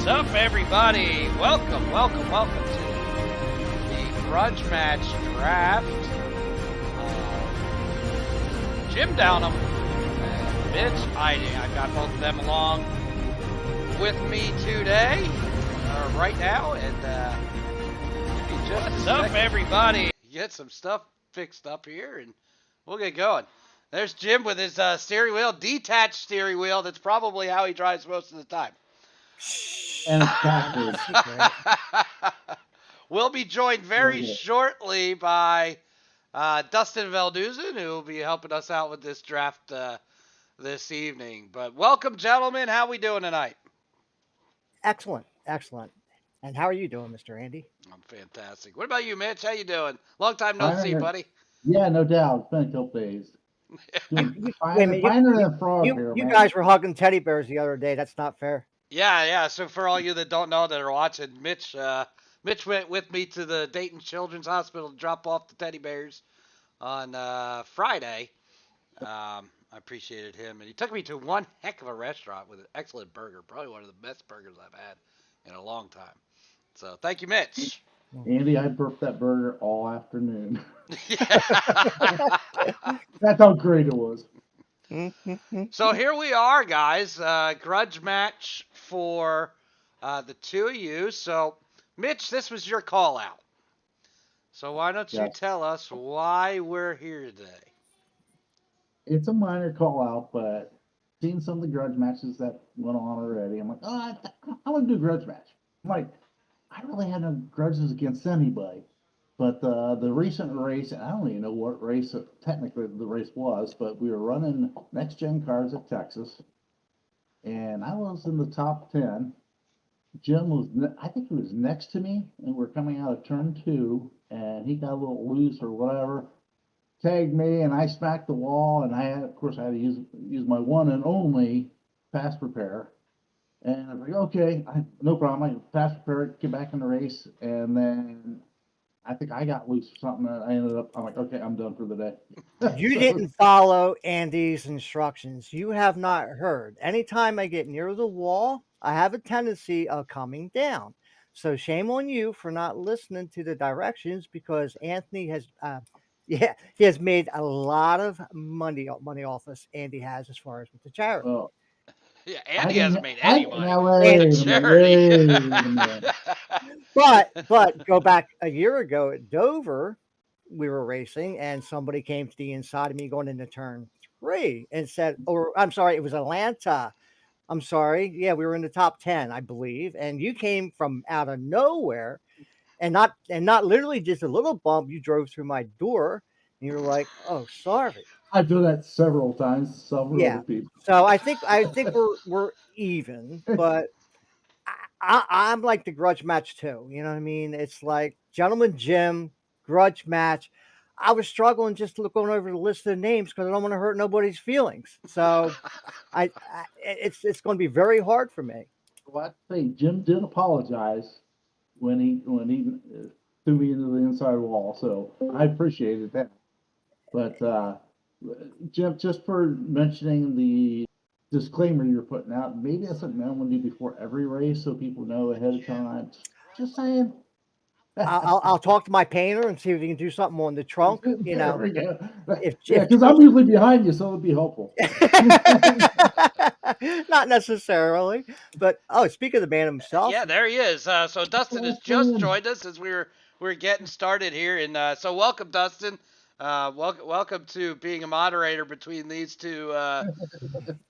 What's up, everybody? Welcome to the Grudge Match Draft. Jim Downam and Mitch Eithing. I've got both of them along with me today, right now, and what's up, everybody? Get some stuff fixed up here, and we'll get going. There's Jim with his steering wheel, detached steering wheel. That's probably how he drives most of the time. And it's backwards. We'll be joined very shortly by Dustin Velduzin, who will be helping us out with this draft this evening. But welcome, gentlemen. How we doing tonight? Excellent. And how are you doing, Mr. Andy? I'm fantastic. What about you, Mitch? How you doing? Long time no see, buddy. Yeah, no doubt. It's been a couple days. You guys were hugging teddy bears the other day. That's not fair. Yeah. So for all you that don't know that are watching, Mitch went with me to the Dayton Children's Hospital to drop off the teddy bears on Friday. I appreciated him, and he took me to one heck of a restaurant with an excellent burger, probably one of the best burgers I've had in a long time. So thank you, Mitch. Andy, I burped that burger all afternoon. That's how great it was. So here we are, guys. Grudge match for the two of you. So, Mitch, this was your call out. So why don't you tell us why we're here today? It's a minor call out, but seeing some of the grudge matches that went on already, I'm like, I want to do a grudge match. I'm like, I really had no grudges against anybody. But the recent race, and I don't even know what race technically the race was, but we were running next gen cars at Texas, and I was in the top 10. Jim was, I think he was next to me, and we're coming out of turn 2, and he got a little loose or whatever, tagged me, and I smacked the wall, and I had to use my one and only fast repair. And I was like, okay, no problem. I fast repair, get back in the race, and then I think I got loose or something. I'm like, okay, I'm done for the day. You didn't follow Andy's instructions. You have not heard. Anytime I get near the wall, I have a tendency of coming down. So shame on you for not listening to the directions, because Anthony has, he has made a lot of money off us. Andy has, as far as with the charity. Well, yeah, Andy hasn't made any money. But go back a year ago at Dover, we were racing, and somebody came to the inside of me going into turn 3 and said, or I'm sorry, it was Atlanta. I'm sorry. Yeah, we were in the top 10, I believe. And you came from out of nowhere, and not literally just a little bump. You drove through my door, and you were like, "Oh, sorry." I've done that several times. Other people. So I think we're even, but I'm like the grudge match too. You know what I mean? It's like Gentleman Jim, grudge match. I was struggling just going over the list of names because I don't want to hurt nobody's feelings. So it's going to be very hard for me. Well, I think Jim did apologize when he threw me into the inside wall. So I appreciated that. But Jim, just for mentioning the disclaimer you're putting out, maybe that's something I want to do before every race so people know ahead of time. Just saying. I'll talk to my painter and see if he can do something on the trunk. You know, because I'm usually behind you, so it would be helpful. Not necessarily, but speak of the man himself. Yeah, there he is. So Dustin has just joined us as we're getting started here, and so welcome, Dustin. Welcome to being a moderator between these two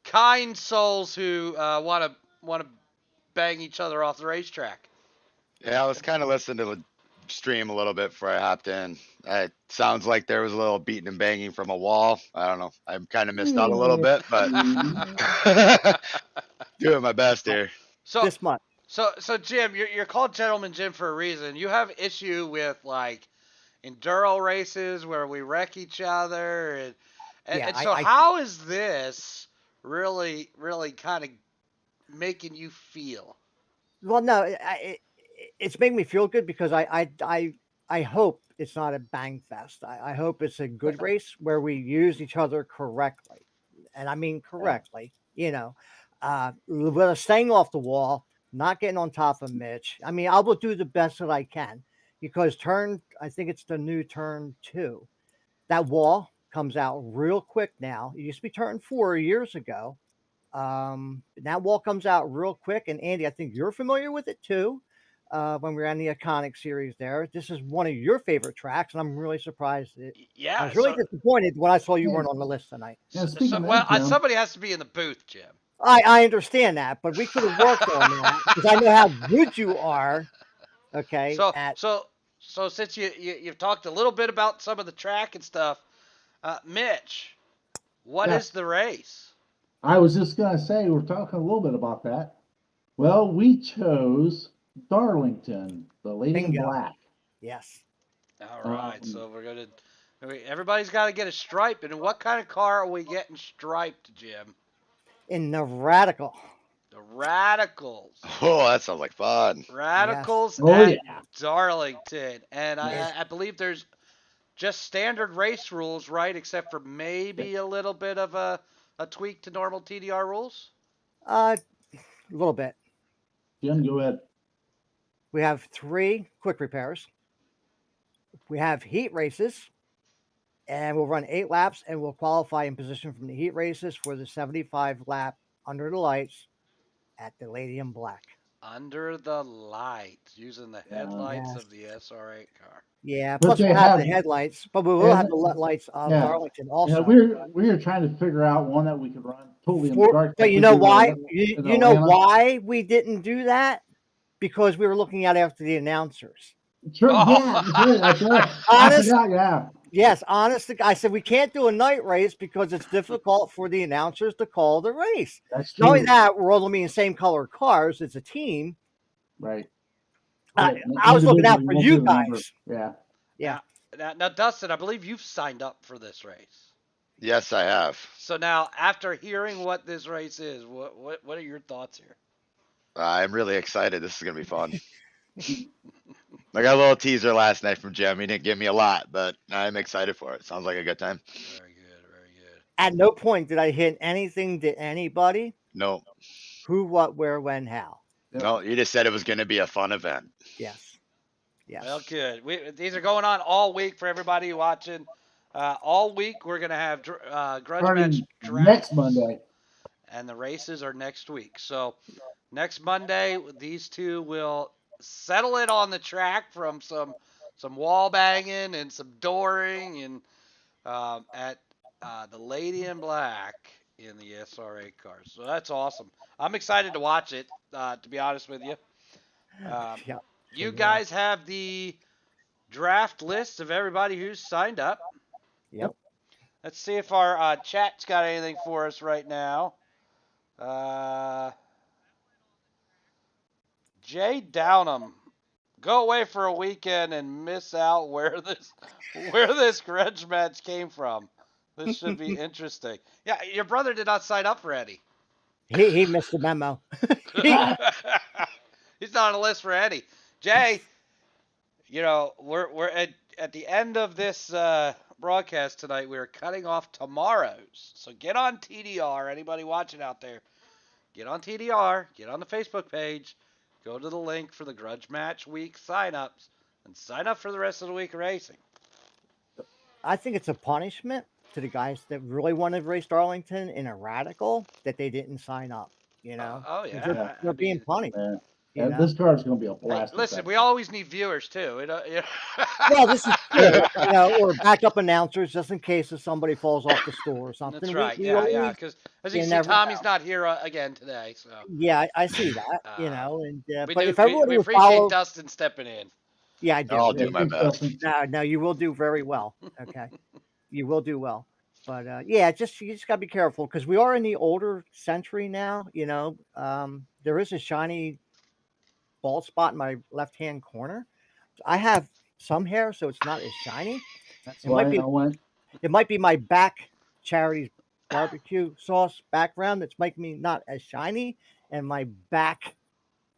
kind souls who want to bang each other off the racetrack. Yeah, I was kind of listening to the stream a little bit before I hopped in. It sounds like there was a little beating and banging from a wall. I don't know. I kind of missed out a little bit, but doing my best here. So this month. So Jim, you're called Gentleman Jim for a reason. You have issue with like enduro races where we wreck each other, and so how is this really kind of making you feel? Well, no, it's making me feel good because I hope it's not a bang fest. I hope it's a good race where we use each other correctly, and I mean correctly. You know, with us staying off the wall, not getting on top of Mitch. I mean, I will do the best that I can because I think it's the new turn 2. That wall comes out real quick now. It used to be turn 4 years ago. That wall comes out real quick. And Andy, I think you're familiar with it too. When we were on the Iconic series there, this is one of your favorite tracks, and I'm really surprised. I Yeah. was really disappointed when I saw you Yeah. weren't on the list tonight. Yeah, speaking of that, Jim, somebody has to be in the booth, Jim. I understand that, but we could have worked on that because I know how good you are. Okay. So since you've talked a little bit about some of the track and stuff, Mitch, what is the race? I was just gonna say we're talking a little bit about that. Well, we chose Darlington, the Lady in Bingo. Black. Yes. All right, so everybody's got to get a stripe. And what kind of car are we getting striped, Jim? In the Radical. The Radicals. Oh, that sounds like fun. Radicals Yes. at Darlington. And I believe there's just standard race rules, right? Except for maybe a little bit of a tweak to normal TDR rules? A little bit. Jim, go ahead. We have 3 quick repairs. We have heat races, and we'll run 8 laps, and we'll qualify in position from the heat races for the 75 lap under the lights at the Lady in Black. Under the lights, using the headlights of the SR8 car. Yeah, But plus they we'll have the have- headlights, but we will have the lights of Darlington also. Yeah, we were trying to figure out one that we could run totally in the dark. But you know why? You know why we didn't do that? Because we were looking at after the announcers. Sure, yeah, that's right. Honest, I forgot, yeah. Yes, honest. I said we can't do a night race because it's difficult for the announcers to call the race. That's true. Not only that, we're all being same color cars. It's a team. Right. I was looking out for you guys. Yeah. Yeah. Now, Dustin, I believe you've signed up for this race. Yes, I have. So now, after hearing what this race is, what are your thoughts here? I'm really excited. This is gonna be fun. I got a little teaser last night from Jim. He didn't give me a lot, but I'm excited for it. Sounds like a good time. Very good, very good. At no point did I hint anything to anybody. No. Who, what, where, when, how. No, you just said it was gonna be a fun event. Yes. Yes. Well, good. These are going on all week for everybody watching. All week we're gonna have Grudge Match draft next Monday, and the races are next week. So next Monday, these two will settle it on the track from some wall banging and some dooring and at the Lady in Black in the SR8 cars. So that's awesome. I'm excited to watch it. To be honest with you. Yeah. You guys have the draft list of everybody who's signed up. Yep. Let's see if our chat's got anything for us right now. Jay Downam, go away for a weekend and miss out where this grudge match came from. This should be interesting. Yeah, your brother did not sign up for Eddie. He missed the memo. He's not on the list for Eddie. Jay, we're at the end of this broadcast tonight. We're cutting off tomorrow's. So get on TDR. Anybody watching out there, get on TDR. Get on the Facebook page. Go to the link for the Grudge Match Week sign-ups and sign up for the rest of the week of racing. I think it's a punishment to the guys that really wanted to race Darlington in a Radical that they didn't sign up. Oh yeah, they're being punished. Yeah, this car is going to be a blast. Hey, listen, we always need viewers too. Well, this is true, or backup announcers just in case if somebody falls off the store or something. That's right. We Yeah. Because as you see, Tommy's not here again today. So yeah, I see that. And but if everyone we would appreciate follow, Dustin stepping in. yeah, I do. I'll do my best. No, you will do very well. Okay, you will do well. But yeah, you just got to be careful because we are in the older century now. There is a shiny bald spot in my left-hand corner. I have some hair, so it's not as shiny. It might be my back charity's barbecue sauce background that's making me not as shiny, and my back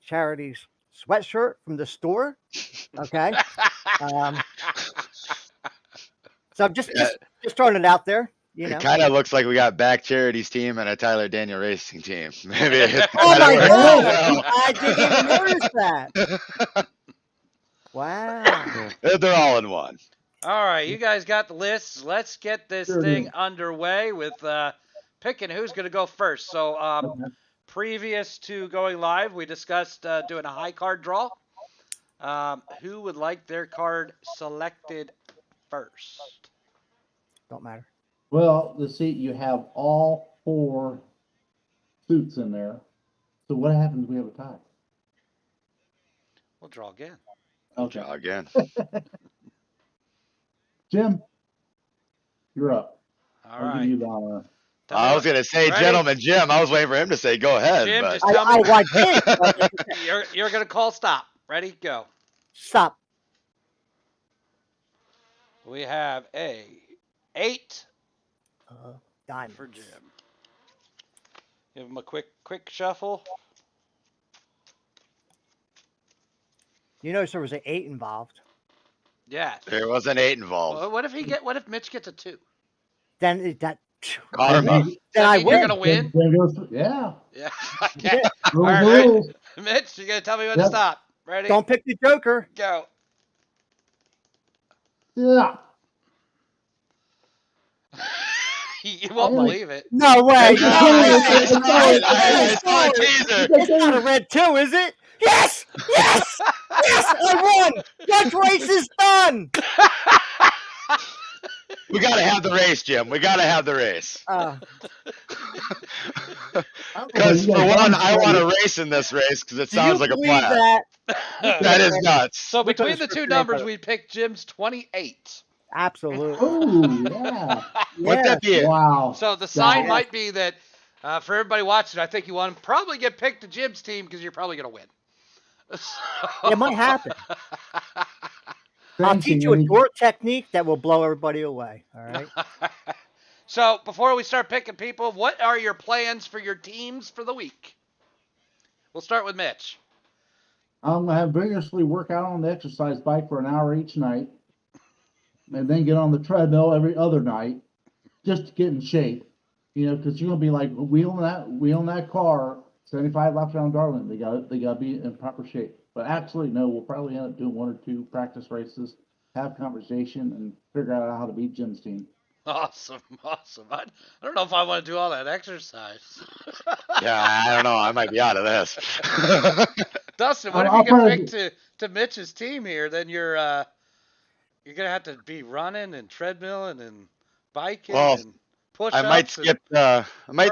charity's sweatshirt from the store. Okay. So I'm just throwing it out there. You know. It kind of looks like we got Back Charity's team and a Tyler Daniel Racing team. Maybe it Oh my kinda God! works I didn't even notice that. Wow. They're all in one. All right, you guys got the lists. Let's get this Sure thing do. underway with picking who's going to go first. So, Okay. previous to going live, we discussed doing a high card draw. Who would like their card selected first? Don't matter. Well, let's see, you have all 4 suits in there. So what happens if we have a tie? We'll draw again. Okay. Draw again. Jim, you're up. All I'll right. give you the honor. Tell me I was what- gonna say, ready? gentleman Jim. I was waiting for him to say go ahead, Jim, but just tell me. I did. but- You're going to call stop. Ready? Go. Stop. We have a 8 Diamond. for Jim. Give him a quick shuffle. You notice there was an 8 involved. Yes. there was an 8 involved. Well, what if Mitch gets a 2? Then that. Karma. Does Then that I mean you're win. gonna win? Then goes, yeah. Yeah. Okay. Rules, right. rules. Mitch, you gotta tell me when to Yep. stop. Ready? Don't pick the Joker. Go. Yeah. You won't Oh my- believe it. No way. It's No a way. I saw a teaser. It's not a red 2, is it? Yes! Yes! Yes! I won! Judge race is done! We gotta have the race, Jim. We gotta have the race. Because for one, I want to race in this race because it Do sounds you like a believe plan. that? That is nuts. So We put between a the two script in numbers, there. we picked Jim's 28. Absolutely. Oh, yeah. What's that be? Wow. So the sign Yeah. might be that for everybody watching, I think you want to probably get picked to Jim's team because you're probably gonna win. It might happen. I'll teach you a door technique that will blow everybody away. All right. So before we start picking people, what are your plans for your teams for the week? We'll start with Mitch. I'm gonna have vigorously work out on the exercise bike for an hour each night, and then get on the treadmill every other night, just to get in shape. You know, because you're gonna be like wheeling that car 75 laps around Darling. They gotta be in proper shape. But actually, no, we'll probably end up doing 1 or 2 practice races, have conversation, and figure out how to beat Jim's team. Awesome. I don't know if I want to do all that exercise. Yeah, I don't know. I might be out of this. Dustin, what if I'll you get probably- picked to Mitch's team here? Then you're gonna have to be running and treadmilling and biking Well, and push-ups. I might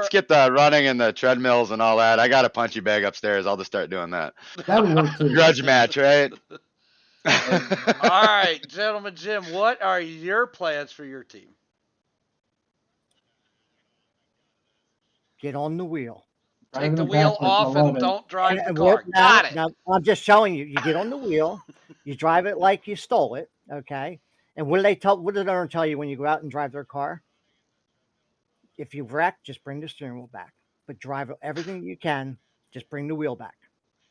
skip the running and the treadmills and all that. I got a punchy bag upstairs. I'll just start doing that. That would work too. Grudge match, right? All right, gentlemen, Jim, what are your plans for your team? Get on the wheel. Take the Driving wheel backwards, I off love and it. don't drive the And car. what- Got it. Now, I'm just showing you. You get on the wheel. You drive it like you stole it. Okay. And what do they tell? What does the owner tell you when you go out and drive their car? If you wreck, just bring the steering wheel back. But drive everything you can. Just bring the wheel back.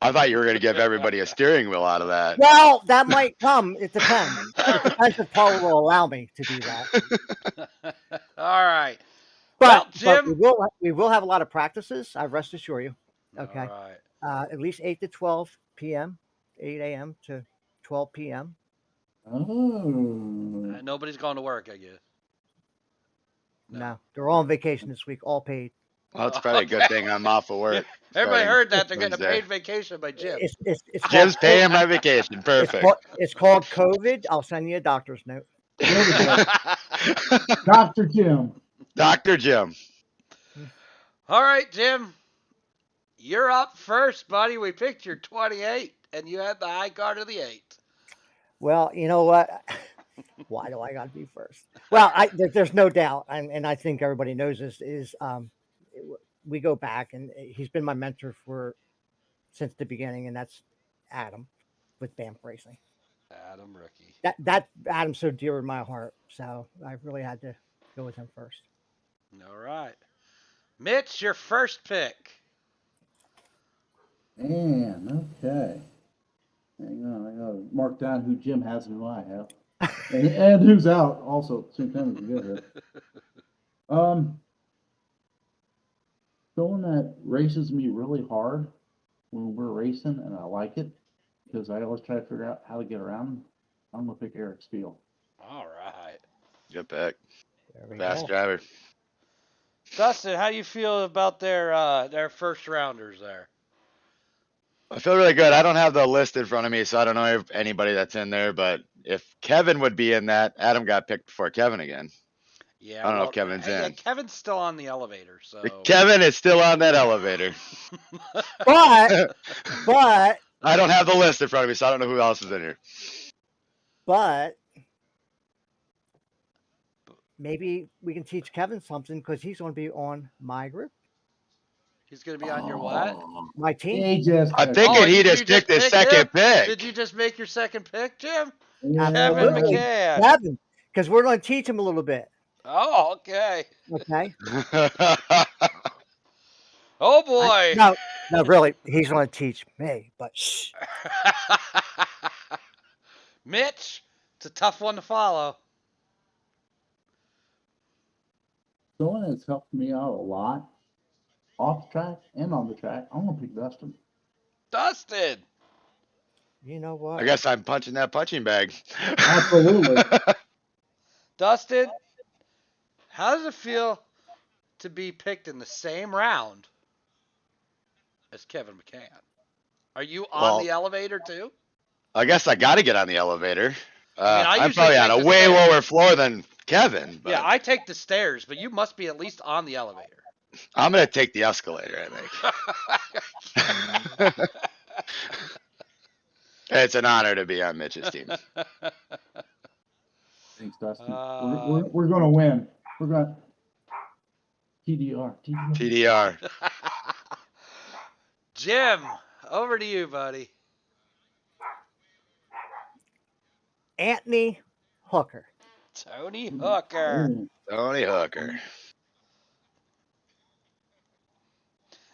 I thought you were going to give everybody a steering wheel out of that. Well, that might come. It depends. It depends if Paul will allow me to do that. All right. But, Well, Jim- we will have a lot of practices. I rest assure you. Okay. All right. At least 8 to 12 p.m., 8 a.m. to 12 p.m. Oh. Nobody's going to work, I guess. No, they're all on vacation this week, all paid. Well, it's probably a good thing I'm off of work. Everybody starting heard that. They're getting a Wednesday. paid vacation by Jim. It's Jim's called, paying my vacation. it's, Perfect. called, it's called COVID. I'll send you a doctor's note. There we go. Dr. Jim. Dr. Jim. All right, Jim. You're up first, buddy. We picked your 28, and you had the high card of the 8. Well, you know what? Why do I got to be first? Well, there's no doubt, and I think everybody knows this, is we go back, and he's been my mentor since the beginning, and that's Adam with Banff Racing. Adam Rookie. That Adam's so dear in my heart, so I really had to go with him first. All right. Mitch, your first pick. And okay. Hang on, I gotta mark down who Jim has and who I have. And who's out also at the same time as we get here. Someone that races me really hard when we're racing, and I like it because I always try to figure out how to get around him. I'm gonna pick Eric Steele. All right. Good pick. There we Fast go. driver. Dustin, how you feel about their first rounders there? I feel really good. I don't have the list in front of me, so I don't know if anybody that's in there. But if Kevin would be in that, Adam got picked before Kevin again. Yeah, I don't know if Kevin's yeah, in. Kevin's still on the elevator, so Kevin is still on that elevator. But I don't have the list in front of me, so I don't know who else is in here. but maybe we can teach Kevin something because he's going to be on my group, he's gonna be on your what? my team. He just I'm thinking he just picked his second pick. Did you just make your second pick, Jim? Yeah. Kevin Absolutely. McCann. Kevin, because we're going to teach him a little bit. Oh, okay. Okay. Oh boy. No, really, he's going to teach me. But shh. Mitch, it's a tough one to follow. Someone that's helped me out a lot, off the track and on the track. I'm gonna pick Dustin. Dustin. You know what? I guess I'm punching that punching bag. Absolutely. Dustin, how does it feel to be picked in the same round as Kevin McCann? Are you on Well, the elevator too? I guess I got to get on the elevator. I I'm usually probably on take a the way stairs. lower floor than Kevin. But Yeah, I take the stairs, but you must be at least on the elevator. I'm going to take the escalator, I think. It's an honor to be on Mitch's team. Thanks, Dustin. We're gonna win. We're gonna TDR. TDR. Jim, over to you, buddy. Anthony Hooker. Tony Hooker. Oh, Tony Hooker.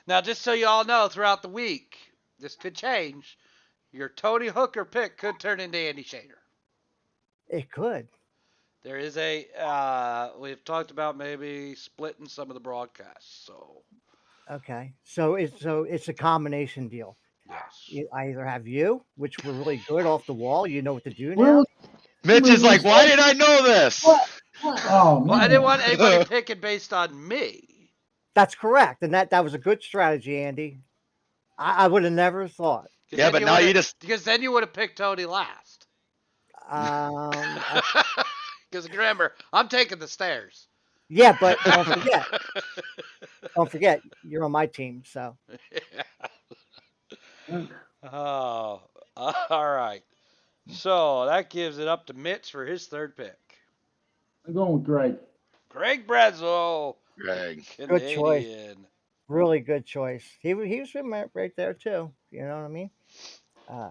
Now, just so you all know, throughout the week, this could change. Your Tony Hooker pick could turn into Andy Shader. It could. There is we've talked about maybe splitting some of the broadcasts. So, Okay. So it's a combination deal. yes. I either have you, which we're really good off the wall. You know what to do now. Well, Mitch is like, why did I know this? What? Oh, Well, I man. didn't want anybody picking based on me. That's correct, and that was a good strategy, Andy. I would have never thought. Yeah, but now you just. Because then you would have picked Tony last. Um, Because remember, I'm taking the stairs. yeah, but don't forget, you're on my team. So Oh, all right. So that gives it up to Mitch for his third pick. I'm going with Greg. Greg Brazzo, Greg. Good choice. Canadian. really good choice. He was right there too. You know what I mean?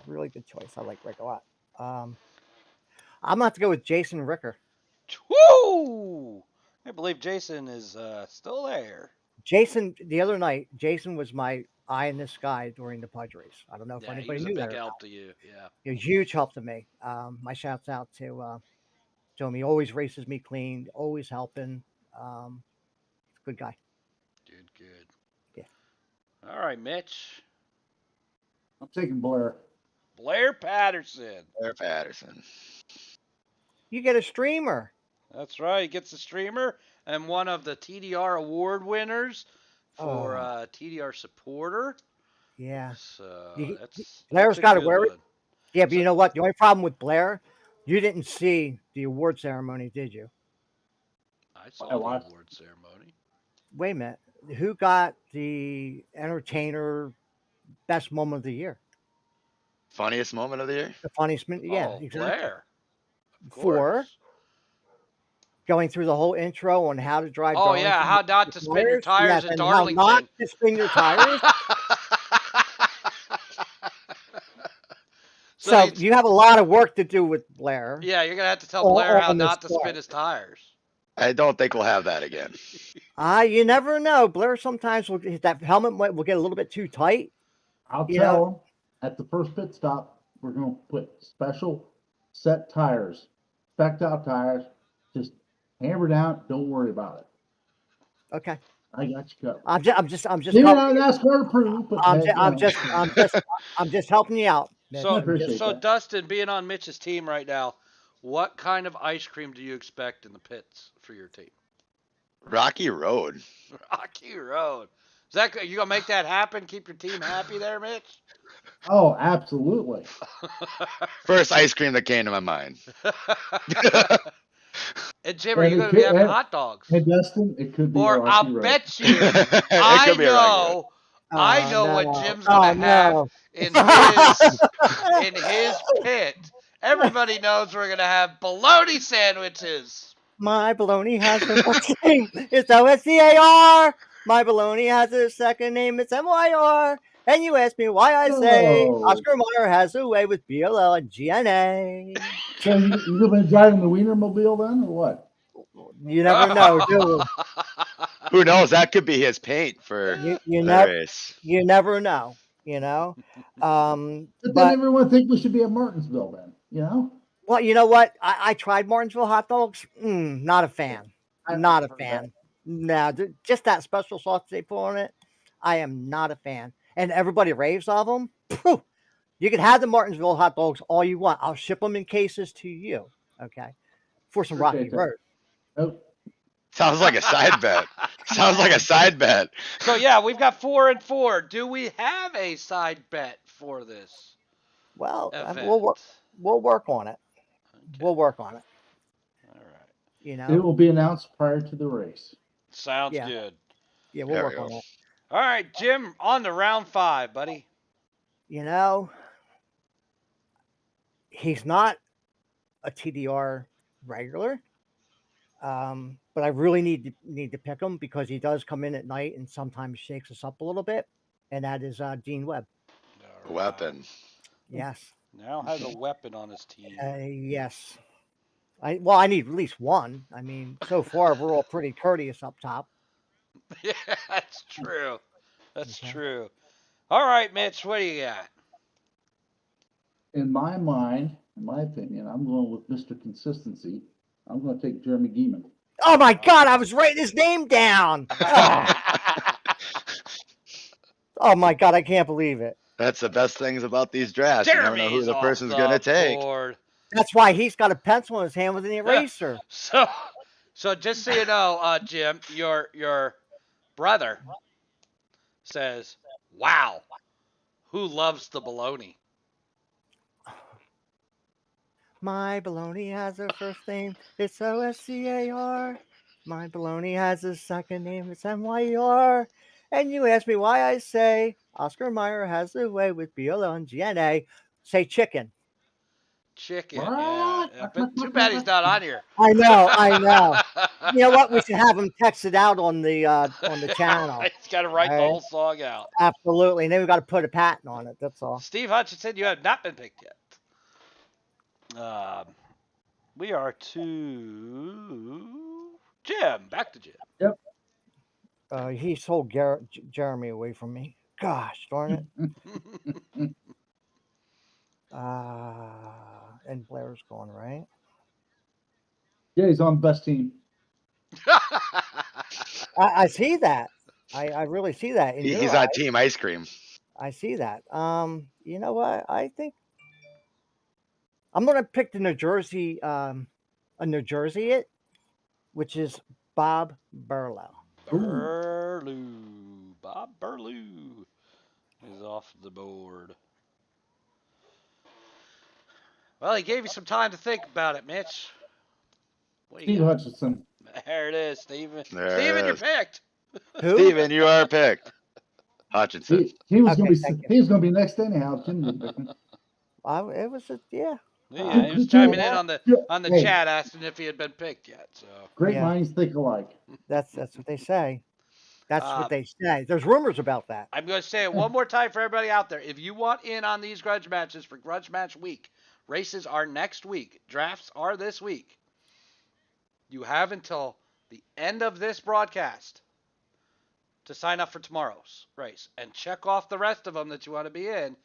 Really good choice. I like Rick a lot. I'm gonna have to go with Jason Ricker. Woo! I believe Jason is still there. Jason, the other night, Jason was my eye in the sky during the Pudge race. I don't know if Yeah, he anybody was a knew big that. help to you. Yeah. A huge help to me. My shouts out to him. He always races me clean, always helping. Good guy. Good. Yeah. All right, Mitch. I'm taking Blair. Blair Patterson. Blair Patterson. You get a streamer. That's right. He gets the streamer and one of the TDR award winners for TDR supporter. Yeah. So Blair's that's a got to good wear it. one. Yeah, but you know what? The only problem with Blair, you didn't see the award ceremony, did you? I saw I the watched. award ceremony. Wait a minute. Who got the entertainer best moment of the year? Funniest moment of the year? The funniest minute? Yeah, Oh, exactly. Blair. Of For course. going through the whole intro on how to drive. Oh Darlington yeah, how not to spin your tires yes, in and how Darlington. not to spin your tires. So you have a lot of work to do with Blair. Yeah, you're gonna have to tell Blair how on the not to spot. spin his tires. I don't think we'll have that again. You never know. Blair sometimes that helmet will get a little bit too tight. I'll You tell him at the first pit stop, we're going to put special set tires, spec'd out tires. Just hammer down. Don't worry about it. Okay. I got you covered. I'm just Maybe helping. not NASCAR approved, but I'm hey, just, I'm just helping you out, Mitch. I So, appreciate so that. Dustin, being on Mitch's team right now, what kind of ice cream do you expect in the pits for your team? Rocky Road. Rocky Road. Is that you gonna make that happen? Keep your team happy there, Mitch? Oh, absolutely. First ice cream that came to my mind. And Jim, are And you it gonna be could, having hot dogs? and Dustin, it could be Or Rocky I'll Road. bet you, It I could be a Rocky Road. know, I know what No. Jim's Oh gonna have no. in his pit. Everybody knows we're gonna have bologna sandwiches. My baloney has a first name. It's OSCAR. My baloney has a second name. It's MYR. And you ask me why I say Oh, Oscar Mayer has a way with BLL and GNA. so you gonna be driving the Wienermobile then, or what? You never know, do you? Who knows? That could be his paint for You the never race. you never know. You know. But then But everyone think we should be at Martinsville then, you know? well, you know what? I tried Martinsville hot dogs. Not a fan. Not a I've heard that. fan. No, just that special sauce they put on it. I am not a fan. And everybody raves of them. You can have the Martinsville hot dogs all you want. I'll ship them in cases to you. Okay. For some Rocky Appreciate that. Road. Oh, Sounds like a side bet. Sounds like a side bet. So yeah, we've got 4 and 4. Do we have a side bet for this Well, event? we'll work on it. Okay. We'll work on it. All right. You it know. will be announced prior to the race. Sounds Yeah. good. Yeah, we'll There work we go. on it. All right, Jim, on to round 5, buddy. You know, he's not a TDR regular. But I really need to pick him because he does come in at night and sometimes shakes us up a little bit, and that is Dean Webb. All right. Weapon. Yes, Now has a weapon on his team. yes. I need at least one. I mean, so far we're all pretty courteous up top. Yeah, that's true. That's Okay. true. All right, Mitch, what do you got? In my mind, in my opinion, I'm going with Mr. Consistency. I'm going to take Jeremy Geeman. Oh my God! I was writing his name down. Oh my God! I can't believe it. That's the best things about these drafts. You never know who Jeremy's the off person's the gonna take. board. That's why he's got a pencil in his hand with an eraser. So just so you know, Jim, your brother says, "Wow, who loves the bologna?" My baloney has a first name. It's OSCAR. My baloney has a second name. It's MYR. And you ask me why I say Oscar Mayer has a way with BLL and GNA. Say chicken. Chicken, What? yeah. But too bad he's not on here. I know, I know. You know what? We should have him text it out on the channel. He's got to write the Right. whole song out. Absolutely. And then we got to put a patent on it. That's all. Steve Hutchinson, you have not been picked yet. We are to Jim. Back to Jim. Yep. He sold Jeremy away from me. Gosh darn it. And Blair's gone, right? Yeah, he's on the best team. I see that. I really see that. In He's your on eyes. Team Ice Cream. I see that. You know what? I think I'm gonna pick the New Jersey, it, which is Bob Burlow. Bob Burlew is off the board. Well, he gave you some time to think about it, Mitch. What do you Steve got? Hutchinson. There it is, Steven. There it Steven, you're is. picked. Who? Steven, you are picked. Hutchinson. He was Okay, going to thank be. He was going to be next anyhow. Jim didn't pick him. It was yeah. Yeah, he was Good chiming job. in on the Hey. chat, asking if he had been picked yet. So Great Yeah. minds think alike. That's what they say. That's Uh, what they say. There's rumors about that. I'm going to say it one more time for everybody out there. If you want in on these grudge matches for Grudge Match Week, races are next week. Drafts are this week. You have until the end of this broadcast to sign up for tomorrow's race and check off the rest of them that you want to be in.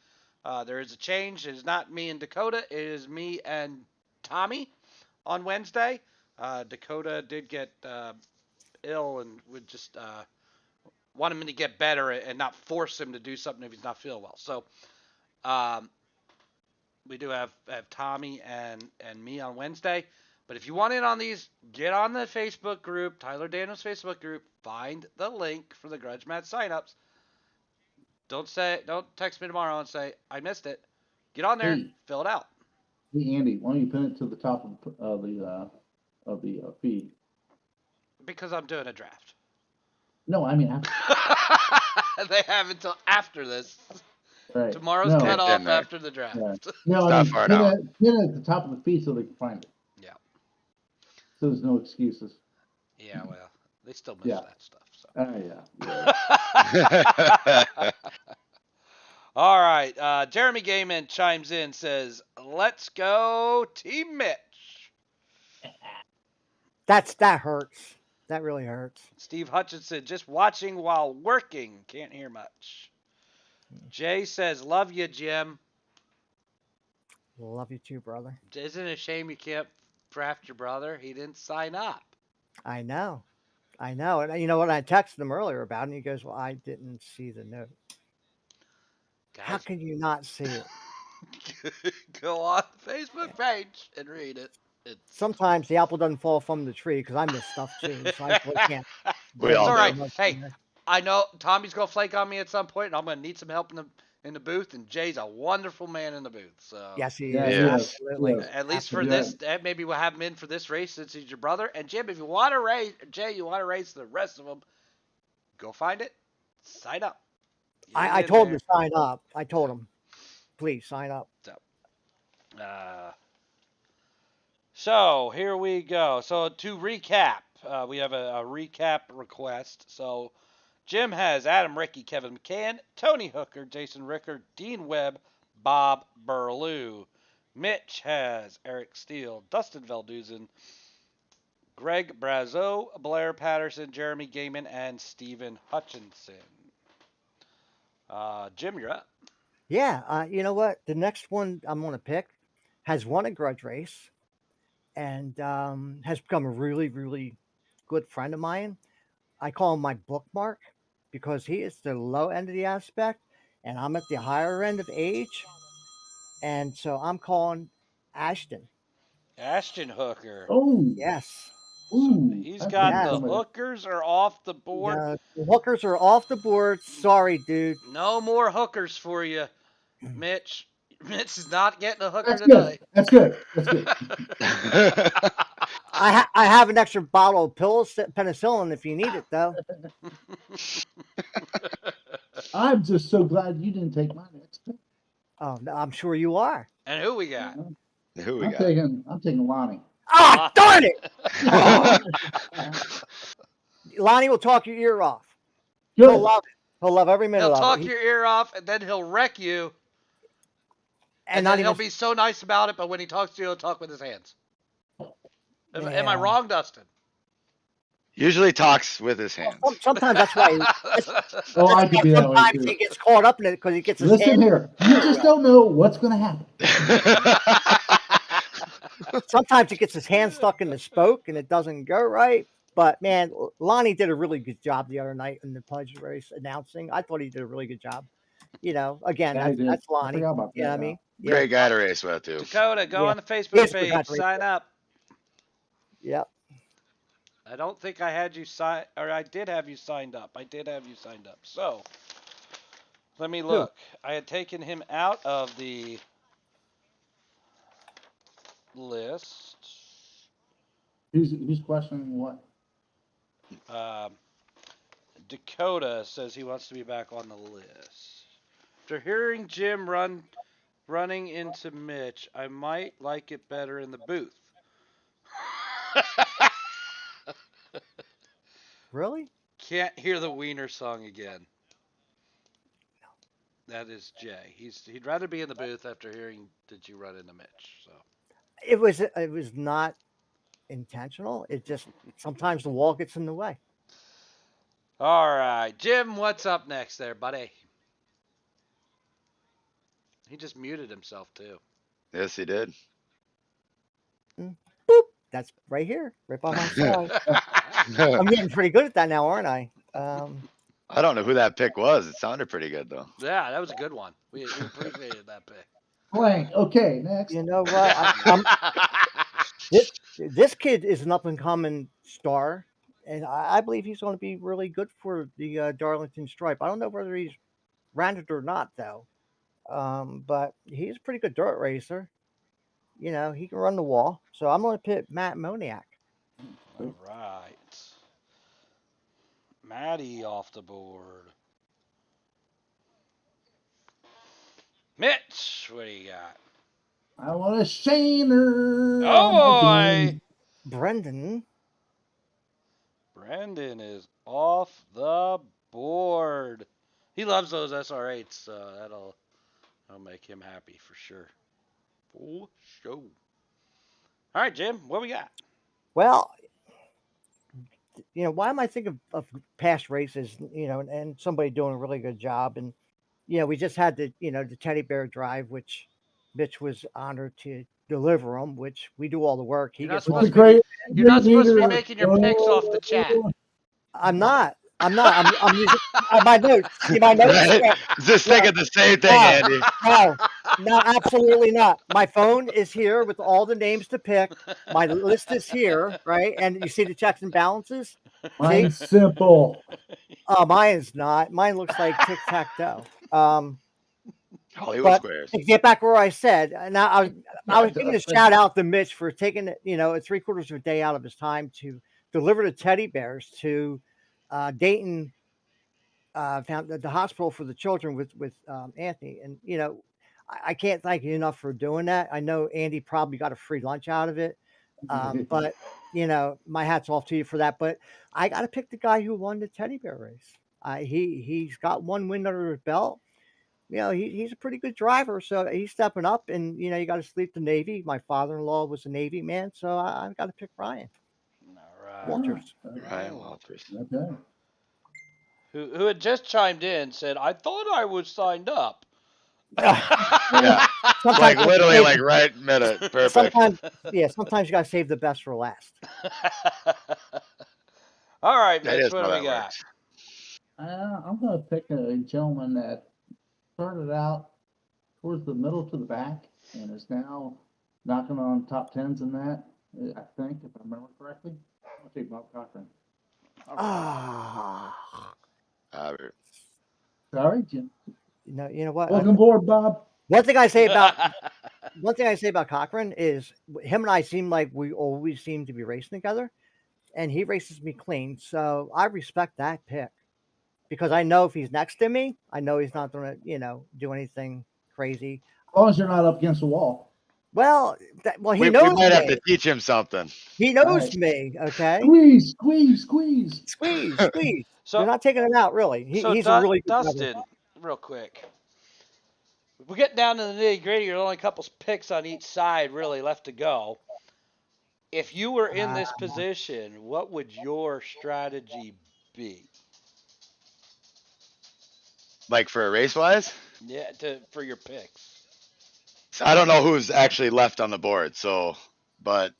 There is a change. It is not me and Dakota. It is me and Tommy on Wednesday. Dakota did get ill and would just want him to get better and not force him to do something if he's not feeling well. So we do have Tommy and me on Wednesday. But if you want in on these, get on the Facebook group, Tyler Daniels Facebook group. Find the link for the Grudge Match signups. Don't text me tomorrow and say I missed it. Get on there, Hey. fill it out. Hey, Andy, why don't you pin it to the top of the feed? Because I'm doing a draft. No, I mean after. They have until after this. Right. Tomorrow's No. cut off In there. after the draft. Yeah. No, It's I not mean, far pin now. it at the top of the feed so they can find it. Yeah. So there's no excuses. Yeah, well, they still miss Yeah. that stuff. So. Yeah. All right. Jeremy Gaiman chimes in, says, "Let's go, Team Mitch." That hurts. That really hurts. Steve Hutchinson, just watching while working. Can't hear much. Jay says, "Love you, Jim." Love you too, brother. Isn't it a shame you can't draft your brother? He didn't sign up. I know. And you know what? I texted him earlier about it, and he goes, "Well, I didn't see the note." Guys, How can you not see it? go on the Facebook page and read it. Sometimes the apple doesn't fall from the tree because I miss stuff too, so I really can't. We all It's all do. right. Hey, I know Tommy's gonna flake on me at some point, and I'm gonna need some help in the booth. And Jay's a wonderful man in the booth. So Yes, he Yeah, is. he is. Absolutely. He is. at least for Absolutely. this, maybe we'll have him in for this race since he's your brother. And Jim, if you want to race, Jay, you want to race the rest of them, go find it, sign up. Get I in told there. him to sign up. I told him, please sign up. So here we go. So to recap, we have a recap request. So Jim has Adam Rickey, Kevin McCann, Tony Hooker, Jason Ricker, Dean Webb, Bob Burlew. Mitch has Eric Steele, Dustin Velduzen, Greg Brazo, Blair Patterson, Jeremy Gaiman, and Stephen Hutchinson. Jim, you're up. Yeah, you know what? The next one I'm going to pick has won a grudge race and has become a really, really good friend of mine. I call him my bookmark because he is the low end of the aspect and I'm at the higher end of age. And so I'm calling Ashton. Ashton Hooker. Oh, Yes. ooh, He's that's got Yeah. the somebody. hookers are off the board. The hookers are off the board. Sorry, dude. No more hookers for you, Mitch. Mitch is not getting a hooker That's today. good. That's good. That's good. I have an extra bottle of penicillin if you need it, though. I'm just so glad you didn't take my next pick. Oh, no, I'm sure you are. And who we got? Who we I'm got? taking Lonnie. Ah, darn it! Lonnie will talk your ear off. Good. He'll love it. He'll love every minute He'll of talk it. your ear off, and then he'll wreck you. And not then he'll even be so nice about it, but when he talks to you, he'll talk with his hands. Am I Yeah. wrong, Dustin? Usually talks with his hands. Sometimes that's why. Oh, I could be that way Sometimes too. he gets caught up in it because he gets his Listen hands. here, you just don't know what's going to happen. Sometimes he gets his hand stuck in the spoke and it doesn't go right. But man, Lonnie did a really good job the other night in the pudge race announcing. I thought he did a really good job. You know, again, Yeah, he did. that's I Lonnie. forgot about You know that what I now. mean? Yeah. Great guy to race with too. Dakota, go Yeah. on the Facebook Yes, page. forgot to Sign up. Yep. I don't think I had you sign, or I did have you signed up. So, let me look. I had taken him out of the list. Who's questioning what? Dakota says he wants to be back on the list. After hearing Jim running into Mitch, I might like it better in the booth. Really? Can't hear the Wiener song again. That is Jay. He'd rather be in the booth after hearing "Did you run into Mitch?" So It was not intentional. It just sometimes the wall gets in the way. all right, Jim, what's up next there, buddy? He just muted himself too. Yes, he did. Boop. That's right here, right by my side. I'm getting pretty good at that now, aren't I? I don't know who that pick was. It sounded pretty good though. Yeah, that was a good one. We appreciated that pick. Blank. Okay, next. You know what? This kid is an up and coming star, and I believe he's going to be really good for the Darlington Stripe. I don't know whether he's ran it or not though, but he's a pretty good dirt racer. You know, he can run the wall. So I'm going to pick Matt Moniak. All right. Maddie off the board. Mitch, what do you got? I want a Shaner. Oh boy! Brendan. Brandon is off the board. He loves those SR8s, so that'll make him happy for sure. For sure. All right, Jim, what we got? Well, you know, why am I thinking of past races, you know, and somebody doing a really good job? And, you know, we just had the teddy bear drive, which Mitch was honored to deliver them, which we do all the work. He You're not gets supposed all to the You're not supposed to be making your picks off the chat. I'm not. I'm using my notes. See my notes? Right? Just thinking the same thing, Andy. No, absolutely not. My phone is here with all the names to pick. My list is here, right? And you see the checks and balances? Mine's simple. Oh, mine is not. Mine looks like tic-tac-toe. Hollywood But Squares. to get back where I said, now I was giving a shout out to Mitch for taking three-quarters of a day out of his time to deliver the teddy bears to Dayton, found the hospital for the children with Anthony. And I can't thank you enough for doing that. I know Andy probably got a free lunch out of it, but my hat's off to you for that. But I got to pick the guy who won the teddy bear race. He's got one win under his belt. He's a pretty good driver, so he's stepping up. And you got to sleep the Navy. My father-in-law was a Navy man, so I've got to pick Ryan. All right. Walters. Ryan Walters. Okay. Who had just chimed in, said, I thought I was signed up. Yeah. Like literally like right minute. Perfect. Sometimes you got to save the best for last. All right, That Mitch, is what how do that we got? works. I'm going to pick a gentleman that started out towards the middle to the back and is now knocking on top tens in that, I think, if I remember correctly. I'll take Bob Cochran. Sorry, Jim. You know what? Welcome aboard, Bob. One thing I say about Cochran is him and I seem like we always seem to be racing together, and he races me clean. So I respect that pick because I know if he's next to me, I know he's not going to do anything crazy. As long as you're not up against the wall. Well, he we knows might me. have to teach him something. He knows me. Okay. Squeeze. So you're not taking him out, really. He's a really good Dustin, real quick. If we get down to the nitty gritty, there's only a couple picks on each side really left to go. If you were in this position, what would your strategy be? Like for a race wise? Yeah, for your picks. So I don't know who's actually left on the board, but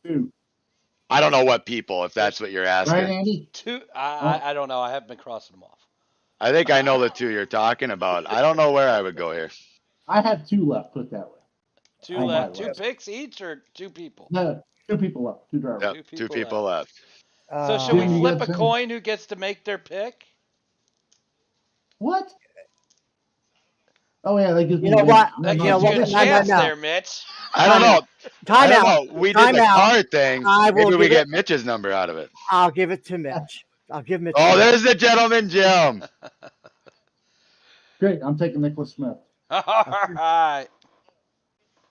I don't know what people, if that's what you're asking. Right, Andy? I don't know. I haven't been crossing them off. I think I know the two you're talking about. I don't know where I would go here. I have two left, put that way. Two left. Two picks each or two people? No, two people left. Two drivers. Yep, two people left. So should we flip a coin who gets to make their pick? What? Oh yeah, that gives you know what? That gives you a chance there, Mitch. I don't know. Time out. We did the card thing. Maybe we get Mitch's number out of it. I'll give it to Mitch. I'll give Mitch. Oh, there's the gentleman, Jim. Great. I'm taking Nicholas Smith. All right.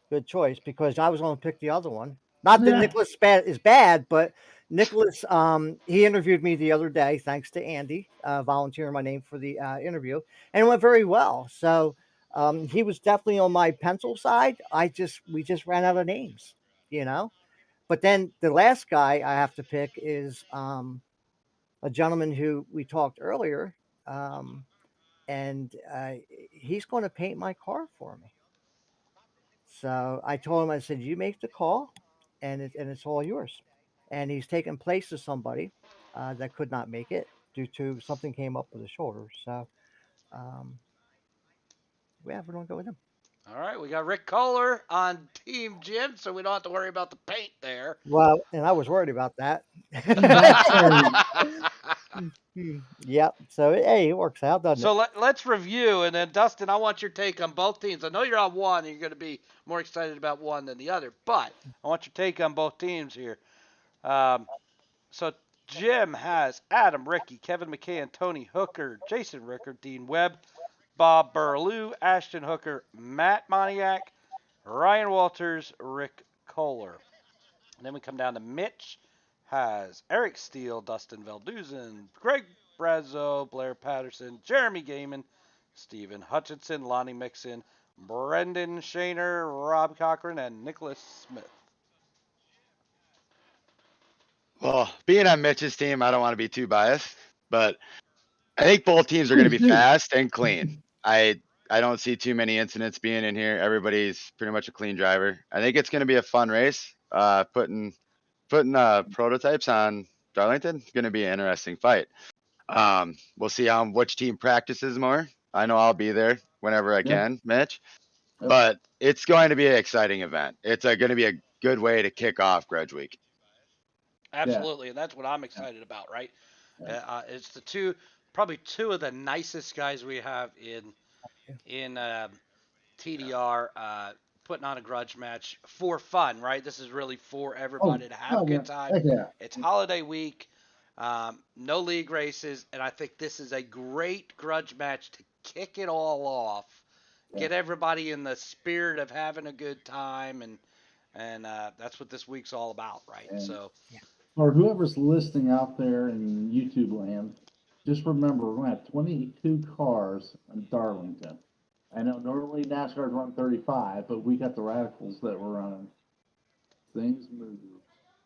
Good choice because I was going to pick the other one. Not that Nicholas is bad, but Nicholas, he interviewed me the other day, thanks to Andy volunteering my name for the interview, and it went very well. So he was definitely on my pencil side. We just ran out of names, But then the last guy I have to pick is a gentleman who we talked earlier, and he's going to paint my car for me. So I told him, I said, you make the call, and it's all yours. and he's taken place of somebody that could not make it due to something came up with his shoulder. So, um, yeah, we're gonna go with him. All right, we got Rick Kohler on Team Jim, so we don't have to worry about the paint there. Well, and I was worried about that. Yep. So hey, it works out, doesn't So it? let's review, and then Dustin, I want your take on both teams. I know you're on one, and you're going to be more excited about one than the other, but I want your take on both teams here. So Jim has Adam, Ricky, Kevin McKay, Tony Hooker, Jason Rickard, Dean Webb, Bob Burlew, Ashton Hooker, Matt Moniak, Ryan Walters, Rick Kohler. And then we come down to Mitch, has Eric Steele, Dustin Velduzin, Greg Brazzo, Blair Patterson, Jeremy Gaiman, Stephen Hutchinson, Lonnie Mixon, Brendan Shaner, Rob Cochran, and Nicholas Smith. Well, being on Mitch's team, I don't want to be too biased, but I think both teams are going to be fast and clean. I don't see too many incidents being in here. Everybody's pretty much a clean driver. I think it's going to be a fun race. Putting prototypes on Darlington is going to be an interesting fight. We'll see which team practices more. I know I'll be there whenever I can, Mitch. But it's going to be an exciting event. It's going to be a good way to kick off Grudge Week. Absolutely, and that's what I'm excited about, right? It's probably two of the nicest guys we have in TDR putting on a grudge match for fun, right? This is really for everybody to have a good time. It's holiday week, no league races, and I think this is a great grudge match to kick it all off, get everybody in the spirit of having a good time, and that's what this week's all about, right? So. Or whoever's listening out there in YouTube land, just remember we're going to have 22 cars in Darlington. I know normally NASCAR's run 35, but we got the radicals that we're running. Things move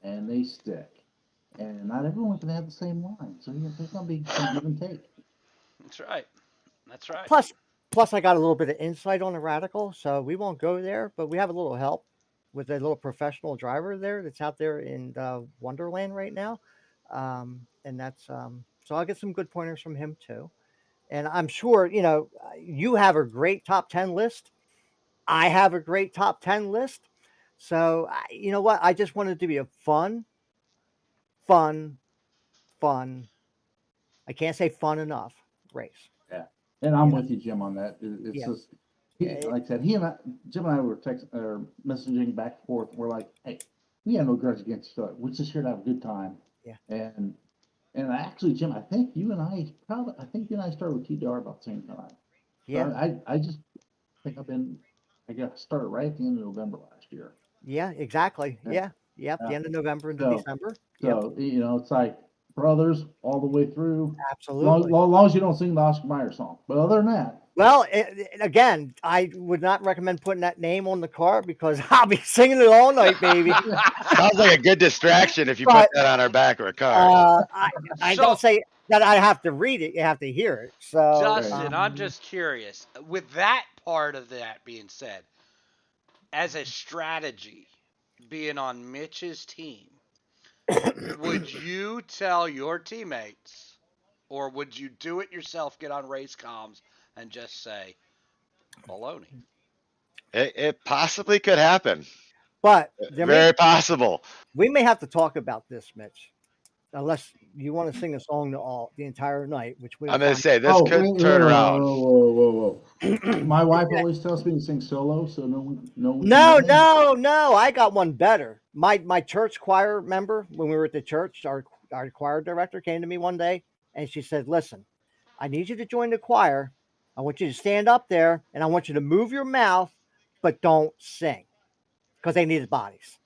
and they stick. And not everyone can have the same line. So there's going to be some give and take. That's right. That's right. Plus, I got a little bit of insight on the radical, so we won't go there, but we have a little help with a little professional driver there that's out there in Wonderland right now. And that's so I'll get some good pointers from him too. And I'm sure, you have a great top 10 list. I have a great top 10 list. So, you know what? I just wanted to be a fun. I can't say fun enough race. Yeah. And I'm with you, Jim, on that. It's just, like I said, Jim and I were messaging back and forth. We're like, hey, we have no grudge against each other. We're just here to have a good time. Yeah. And actually, Jim, I think you and I started with TDR about the same time. Yeah. So I just think I got started right at the end of November last year. Yeah, exactly. Yeah. Yep. The end of November into December. So, it's like brothers all the way through. Absolutely. As long as you don't sing the Oscar Mayer song. But other than that. Well, again, I would not recommend putting that name on the car because I'll be singing it all night, baby. Sounds like a good distraction if you put that on our back of a car. I don't say that I have to read it. You have to hear it. So, Justin, I'm just curious. With that part of that being said, as a strategy, being on Mitch's team, would you tell your teammates, or would you do it yourself, get on race comms, and just say, baloney? It possibly could happen. But very possible. We may have to talk about this, Mitch. Unless you want to sing a song the entire night, which I'm going to say this could turn around. Whoa. My wife always tells me to sing solo, so no. I got one better. My church choir member, when we were at the church, our choir director came to me one day and she said, "Listen, I need you to join the choir. I want you to stand up there and I want you to move your mouth, but don't sing, because they needed bodies."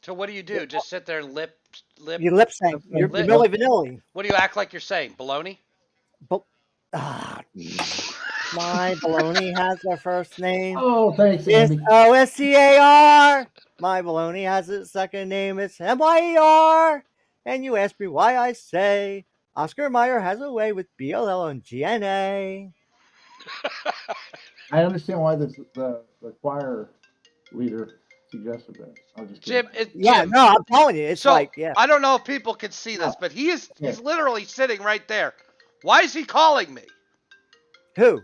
So what do you do? Just sit there and lip? You lip sync. You're Milli Vanilli. What do you act like you're saying? Baloney? My baloney has their first name. Oh, thanks, Andy. It's OSCAR. My baloney has its second name. It's MYER. And you ask me why I say Oscar Mayer has a way with BLL and GNA. I understand why the choir leader suggested that. I was just Jim, kidding. Yeah, Jim. no, I'm telling you, it's So like, yeah. I don't know if people can see this, but he's literally sitting right there. Why is he calling me? Who?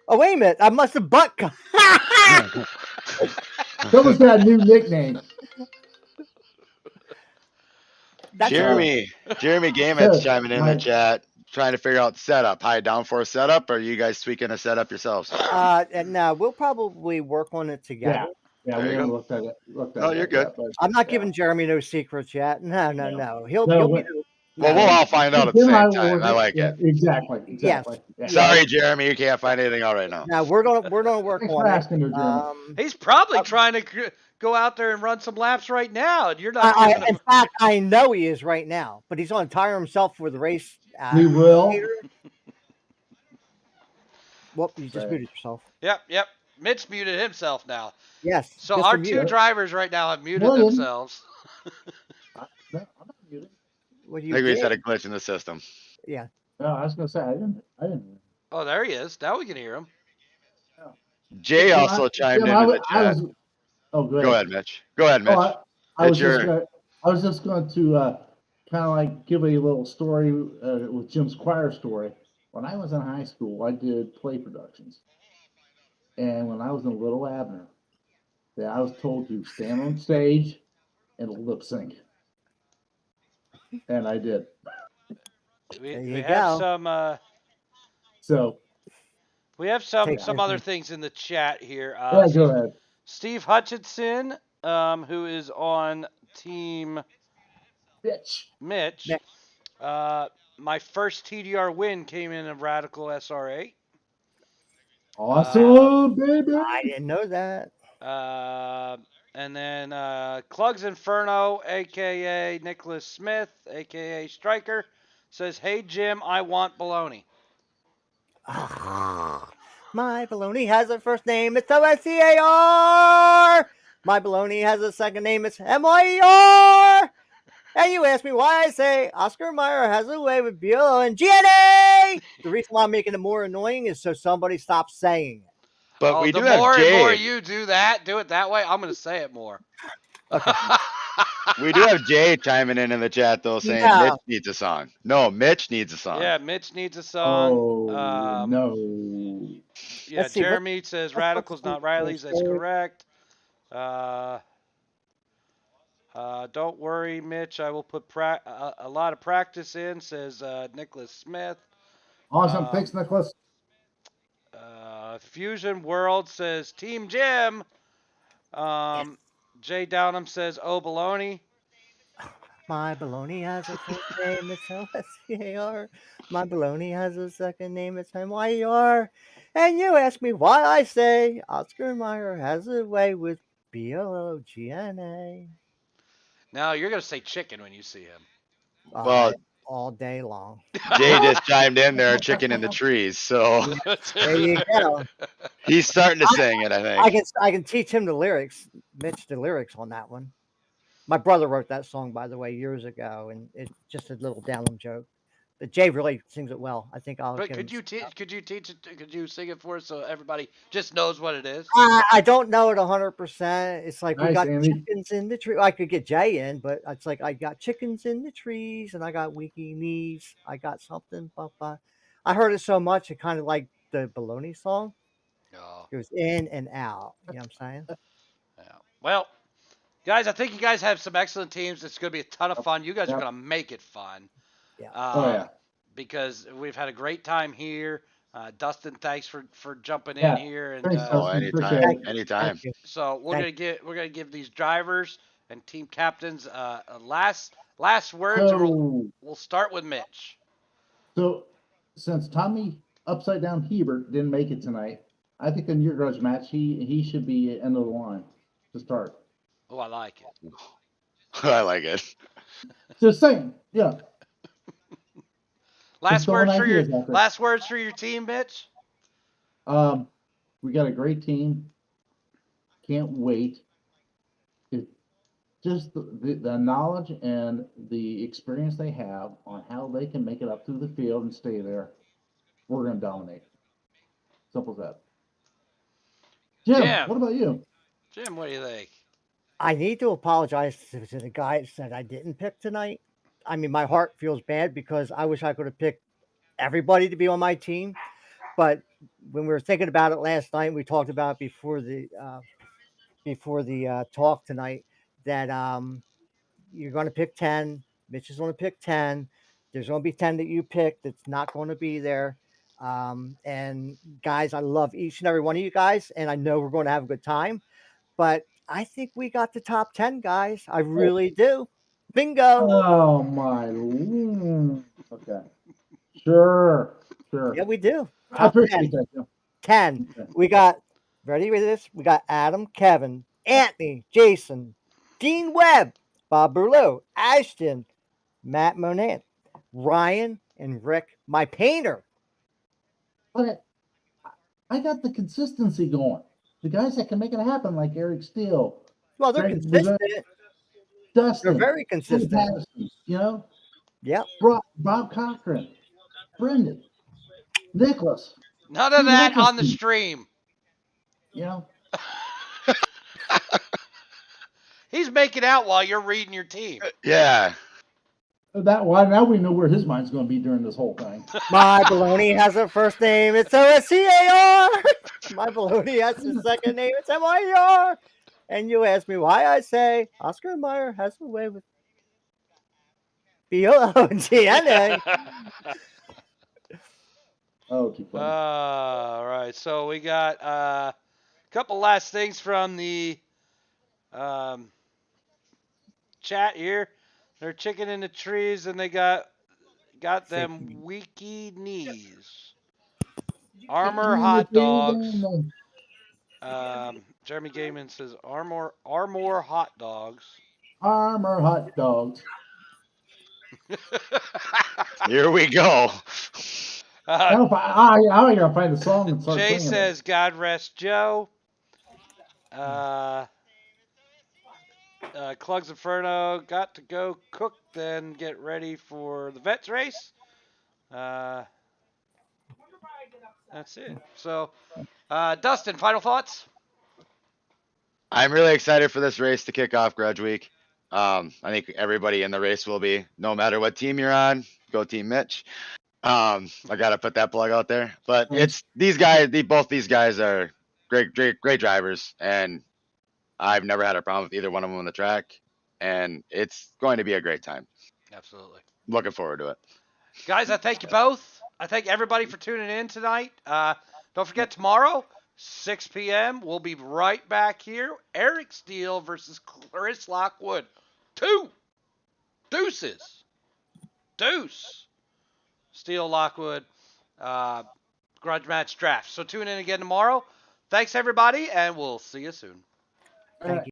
Oh, wait a minute. I must have butt. Someone's got a new nickname. That's Jeremy Gamett's So, chiming in the chat, trying to figure out setup. High downforce setup, or are you guys tweaking a setup yourselves? And we'll probably work on it together. Yeah, There we you haven't go. looked at it. No, you're good. But, I'm not giving Jeremy no secrets yet. No. He'll No, be. Well, No, we'll all find out at the Jim and same will time. work I like yeah, it. Exactly. Yes. Yeah. Sorry, Jeremy, you can't find anything out right now. Now we're gonna work Thanks on for it. asking there, Jeremy. He's probably trying to go out there and run some laps right now, and you're not giving in him. fact, I know he is right now, but he's going to tire himself for the race. We will. Well, you just Right. muted yourself. Yep. Mitch muted himself now. Yes. So just our for two you. drivers right now have muted William. themselves. No, I'm not muted. What I you think we did? just had a glitch in the system. Yeah. No, I was gonna say I didn't. Oh, there he is. Now we can hear him. Jay Jim, also chimed Jim, into the I chat. was. Oh, good. Go ahead, Mitch. Go ahead, Mitch. I was just going to kind of like give a little story with Jim's choir story. When I was in high school, I did play productions, and when I was in Little Abner, I was told to stand on stage and lip sync, and I did. We have some. So we have some other things in the chat here. go ahead. Steve Hutchinson, who is on Team Mitch. My first TDR win came in a Radical SR8. Awesome, baby. I didn't know that. And then Clugs Inferno, a.k.a. Nicholas Smith, a.k.a. Striker, says, "Hey, Jim, I want baloney." My baloney has a first name. It's OSCAR. My baloney has a second name. It's MYER. And you ask me why I say Oscar Mayer has a way with BLO and GNA. The reason why I'm making it more annoying is so somebody stops saying it. But we do the have more Jay. and more you do it that way, I'm going to say it more. Okay. We do have Jay chiming in the chat, though, saying Mitch needs a song. No, Mitch needs a song. Yeah, Mitch needs a song. Oh, no. Yeah, Jeremy says Radical's not Riley's. That's correct. Don't worry, Mitch. I will put a lot of practice in, says Nicholas Smith. Awesome. Thanks, Nicholas. Fusion World says Team Jim. Jay Downam says, "Oh, baloney." My baloney has a first name. It's OSCAR. My baloney has a second name. It's MYER. And you ask me why I say Oscar Mayer has a way with BLOGNA. Now you're going to say chicken when you see him. Well, all day long. Jay just chimed in there, chicken in the trees. So there you go. He's starting to sing it, I think. I can teach him the lyrics, Mitch, the lyrics on that one. My brother wrote that song, by the way, years ago, and it's just a little Downam joke. But Jay really sings it well. I think I'll. But could you teach it? Could you sing it for us so everybody just knows what it is? I don't know it 100%. It's like we got Andy. chickens in the tree. I could get Jay in, but it's like I got chickens in the trees, and I got weaky knees. I got something. I heard it so much, it kind of like the baloney song. Oh. It was in and out. You know what I'm saying? Yeah. Well, guys, I think you guys have some excellent teams. It's going to be a ton of fun. You guys are going to make it fun. Yeah. Because we've had a great time here. Dustin, thanks for jumping in here. And anytime. So we're gonna give these drivers and team captains last words. We'll start with Mitch. So since Tommy Upside Down Hebert didn't make it tonight, I think in your grudge match he should be end of the line to start. Oh, I like it. I like it. Just saying, yeah. Last words for your team, Mitch. We got a great team. Can't wait. Just the knowledge and the experience they have on how they can make it up through the field and stay there. We're going to dominate. Simple as that. Jim, what about you? Jim, what do you think? I need to apologize to the guys that I didn't pick tonight. I mean, my heart feels bad because I wish I could have picked everybody to be on my team. But when we were thinking about it last night, we talked about it before the talk tonight that you're going to pick 10. Mitch is going to pick 10. There's going to be 10 that you pick that's not going to be there. And guys, I love each and every one of you guys, and I know we're going to have a good time. But I think we got the top 10, guys. I really do. Bingo. Oh my lord. Okay. Sure. Yeah, we do. I Top 10. appreciate that. Joe. 10. Okay. We got, ready with this? We got Adam, Kevin, Anthony, Jason, Dean Webb, Bob Berleau, Ashton, Matt Monant, Ryan, and Rick, my painter. But I got the consistency going. The guys that can make it happen, like Eric Steele, Well, they're Greg consistent. Dustin, They're very consistent. Patterson, Yep. Bob Cochran, Brendan, Nicholas. None of Steve that on the Nicholson, stream. You know, He's making out while you're reading your team. Yeah. that why now we know where his mind's going to be during this whole thing. My baloney has a first name. It's OSCAR. My baloney has a second name. It's MIR. And you ask me why I say Oscar Mayer has a way with BOLOGNA. Oh, too funny. All right. So we got a couple last things from the chat here. They're chicken in the trees, and they got them weaky knees. Armor hot dogs. Jeremy Gaiman says armor hot dogs. Armor hot dogs. Here we go. I gotta find the song and start Jay singing says, God rest Joe. Clugs Inferno, got to go cook, then get ready for the vets race. That's it. So, Dustin, final thoughts? I'm really excited for this race to kick off Grudge Week. I think everybody in the race will be, no matter what team you're on, go Team Mitch. I gotta put that plug out there. But it's these guys, both these guys are great drivers, and I've never had a problem with either one of them on the track, and it's going to be a great time. Absolutely. Looking forward to it. Guys, I thank you both. I thank everybody for tuning in tonight. Don't forget, tomorrow, 6 p.m., we'll be right back here. Eric Steele versus Chris Lockwood. Deuces. Deuce. Steele, Lockwood, grudge match draft. So tune in again tomorrow. Thanks, everybody, and we'll see you soon. Thank you.